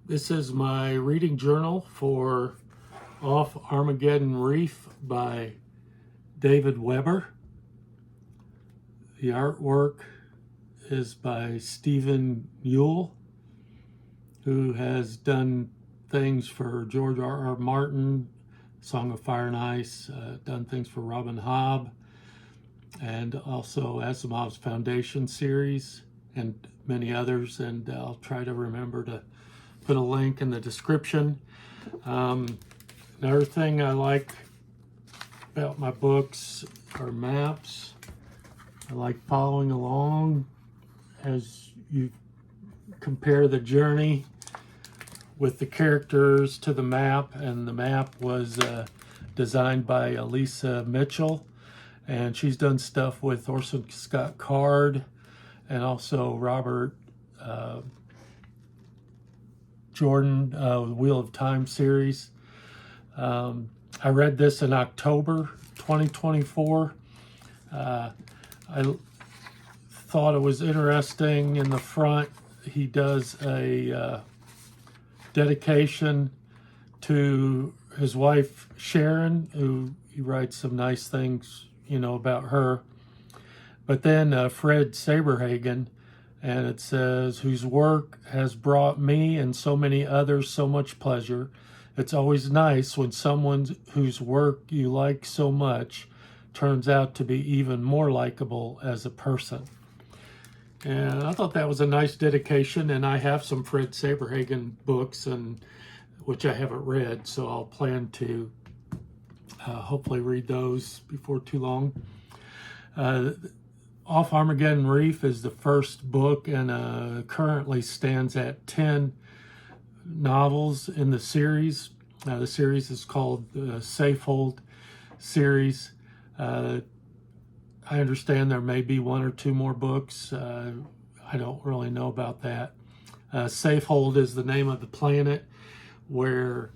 This is my reading journal for Off Armageddon Reef by David Weber. The artwork is by Stephen Nimue, who has done things for George R.R. Martin, Song of Fire and Ice, done things for Robin Hobb, and also Asimov's Foundation series, and many others. And I'll try to remember to put a link in the description. Another thing I like about my books are maps. I like following along as you compare the journey with the characters to the map, and the map was designed by Elisa Mitchell, and she's done stuff with Orson Scott Card and also Robert Jordan, Wheel of Time series. I read this in October 2024. I thought it was interesting. In the front, he does a dedication to his wife Sharon, who he writes some nice things, about her. But then Fred Saberhagen, and it says, whose work has brought me and so many others so much pleasure. It's always nice when someone whose work you like so much turns out to be even more likable as a person. And I thought that was a nice dedication, and I have some Fred Saberhagen books, and which I haven't read, so I'll plan to hopefully read those before too long. Off Armageddon Reef is the first book, and currently stands at 10 novels in the series. The series is called the Safehold series. I understand there may be one or two more books. I don't really know about that. Safehold is the name of the planet where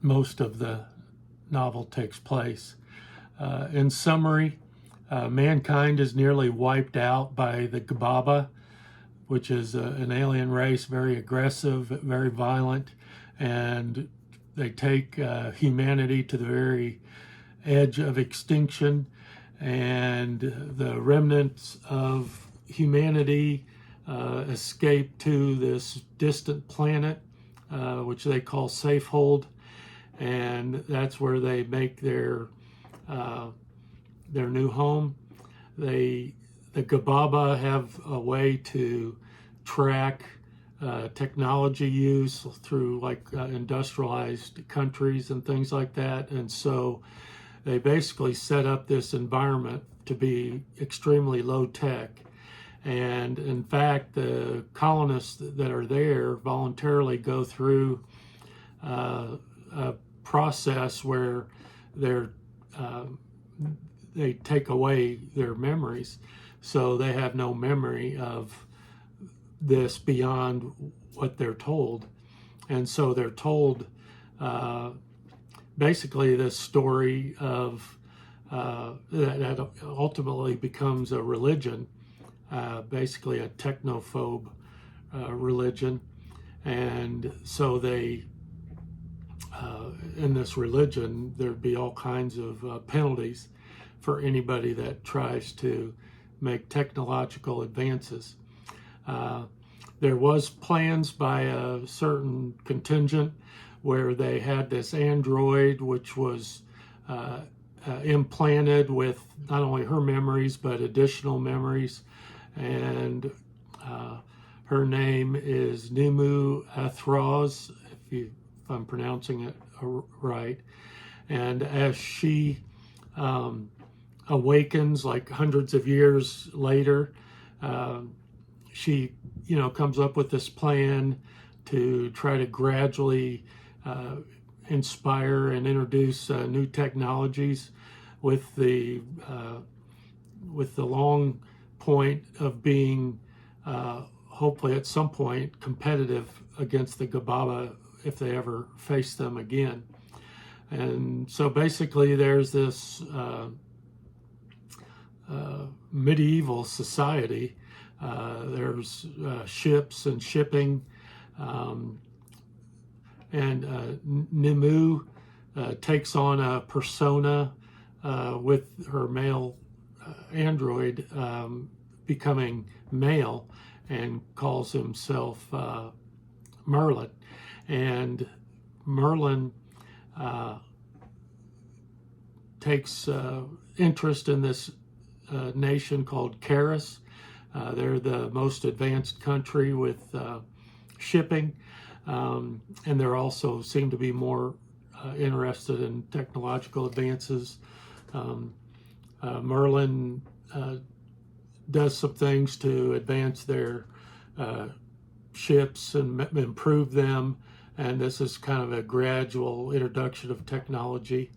most of the novel takes place. In summary, mankind is nearly wiped out by the Gababa, which is an alien race, very aggressive, very violent, and they take humanity to the very edge of extinction, and the remnants of humanity escape to this distant planet, which they call Safehold, and that's where they make their new home. The Gababa have a way to track technology use through industrialized countries and things like that, and so they basically set up this environment to be extremely low tech. And in fact, the colonists that are there voluntarily go through a process where they take away their memories, so they have no memory of this beyond what they're told. And so they're told basically this story of that ultimately becomes a religion, basically a technophobe religion. And so they in this religion, there'd be all kinds of penalties for anybody that tries to make technological advances. There was plans by a certain contingent where they had this android which was implanted with not only her memories but additional memories, and her name is Nimue Athrawes, if I'm pronouncing it right. And as she awakens, like hundreds of years later, she comes up with this plan to try to gradually inspire and introduce new technologies with the long point of being hopefully at some point competitive against the Gababa if they ever face them again. And so basically there's this medieval society. There's ships and shipping. And Nimue takes on a persona with her male android becoming male and calls himself Merlin. And Merlin takes interest in this nation called Karis. They're the most advanced country with shipping, and they're also seem to be more interested in technological advances. Merlin does some things to advance their ships and improve them, and this is kind of a gradual introduction of technology.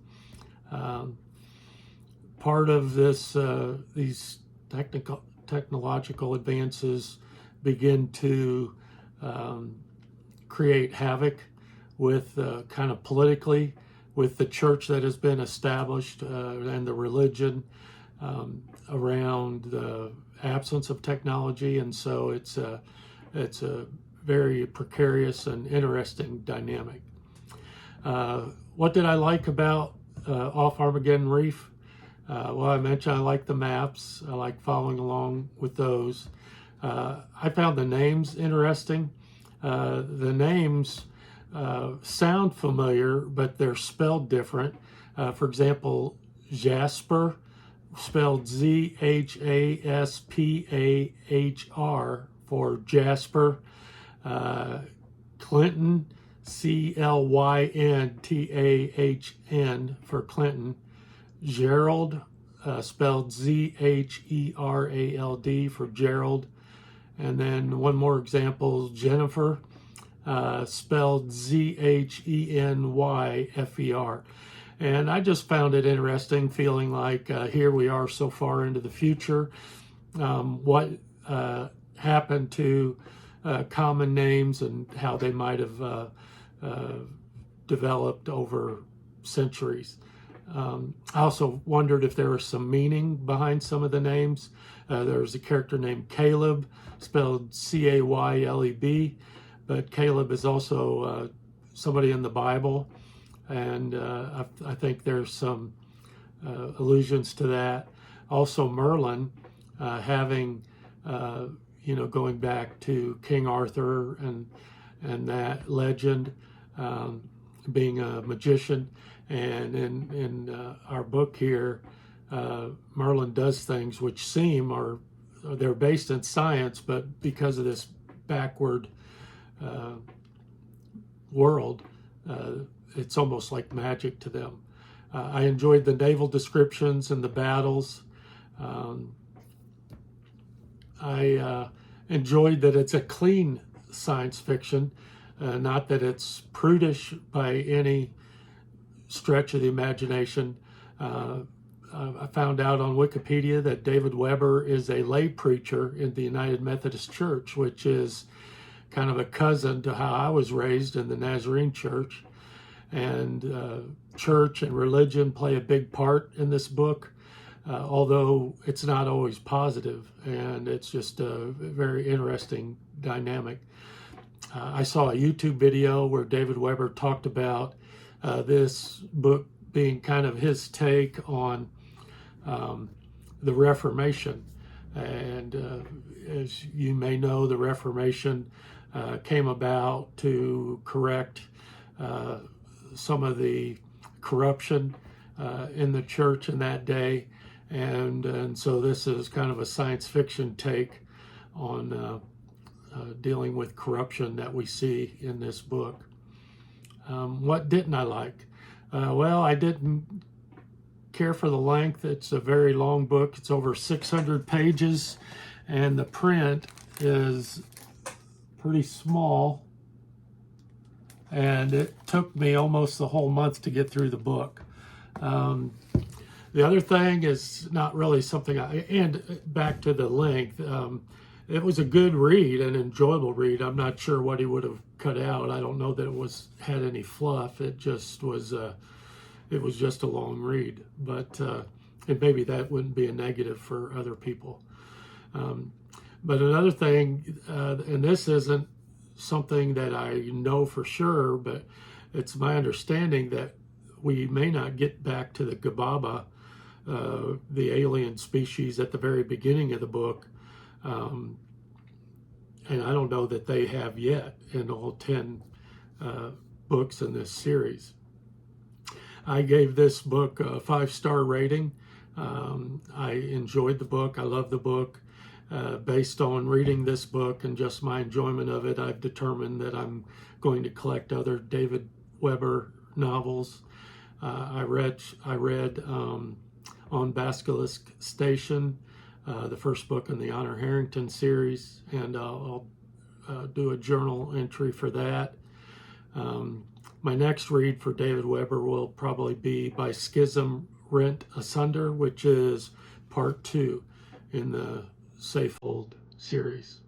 Part of this, these technological advances begin to create havoc with kind of politically with the church that has been established and the religion around the absence of technology, and so it's a very precarious and interesting dynamic. What did I like about Off Armageddon Reef? Well, I mentioned I like the maps. I like following along with those. I found the names interesting. The names sound familiar, but they're spelled different. For example, Jasper, spelled Zhaspahr for Jasper. Clinton, Clyntahn for Clinton. Gerald, spelled Zherald for Gerald. And then one more example, Jennifer, spelled Zhenyfer. And I just found it interesting, feeling like here we are so far into the future. What happened to common names and how they might have developed over centuries. I also wondered if there was some meaning behind some of the names. There was a character named Caleb, spelled Cayleb, but Caleb is also somebody in the Bible, and I think there's some allusions to that. Also Merlin, having going back to King Arthur and that legend, being a magician. And in our book here, Merlin does things which seem, or they're based in science, but because of this backward world, it's almost like magic to them. I enjoyed the naval descriptions and the battles. I enjoyed that it's a clean science fiction, not that it's prudish by any stretch of the imagination. I found out on Wikipedia that David Weber is a lay preacher in the United Methodist Church, which is kind of a cousin to how I was raised in the Nazarene Church. And church and religion play a big part in this book, although it's not always positive, and it's just a very interesting dynamic. I saw a YouTube video where David Weber talked about this book being kind of his take on the Reformation. And as you may know, the Reformation came about to correct some of the corruption in the church in that day. And so this is kind of a science fiction take on dealing with corruption that we see in this book. What didn't I like? Well, I didn't care for the length. It's a very long book. It's over 600 pages, and the print is pretty small. And it took me almost the whole month to get through the book. The other thing is not really something and back to the length, it was a good read, an enjoyable read. I'm not sure what he would have cut out. I don't know that it had any fluff. It just was, it was just a long read. But and maybe that wouldn't be a negative for other people. But another thing, and this isn't something that I know for sure, but it's my understanding that we may not get back to the Gababa, the alien species at the very beginning of the book. And I don't know that they have yet in all 10 books in this series. I gave this book a 5-star rating. I enjoyed the book. I love the book. Based on reading this book and just my enjoyment of it, I've determined that I'm going to collect other David Weber novels. I read On Basilisk Station, the first book in the Honor Harrington series, and I'll do a journal entry for that. My next read for David Weber will probably be By Schism Rent Asunder, which is part 2 in the Safehold series.